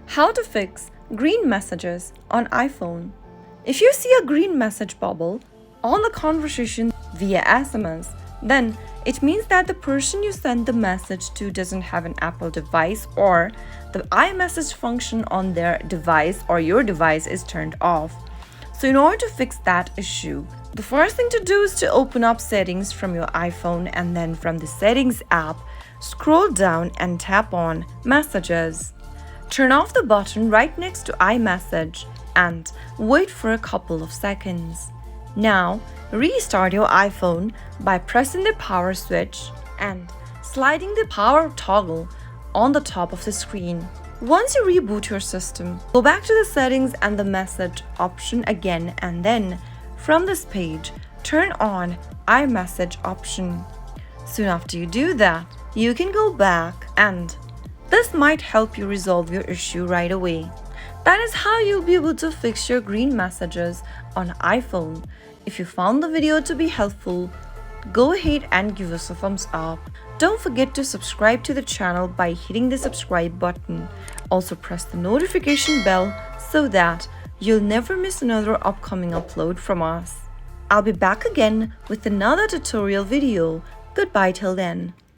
How to fix green messages on iPhone. If you see a green message bubble on the conversation via SMS, then it means that the person you send the message to doesn't have an Apple device, or the iMessage function on their device or your device is turned off. So in order to fix that issue, the first thing to do is to open up settings from your iPhone, and then from the settings app, scroll down and tap on messages. Turn off the button right next to iMessage and wait for a couple of seconds. Now, restart your iPhone by pressing the power switch and sliding the power toggle on the top of the screen. Once you reboot your system, go back to the settings and the message option again, and then from this page, turn on iMessage option. Soon after you do that, you can go back, and this might help you resolve your issue right away. That is how you'll be able to fix your green messages on iPhone. If you found the video to be helpful, go ahead and give us a thumbs up. Don't forget to subscribe to the channel by hitting the subscribe button. Also press the notification bell so that you'll never miss another upcoming upload from us. I'll be back again with another tutorial video. Goodbye till then.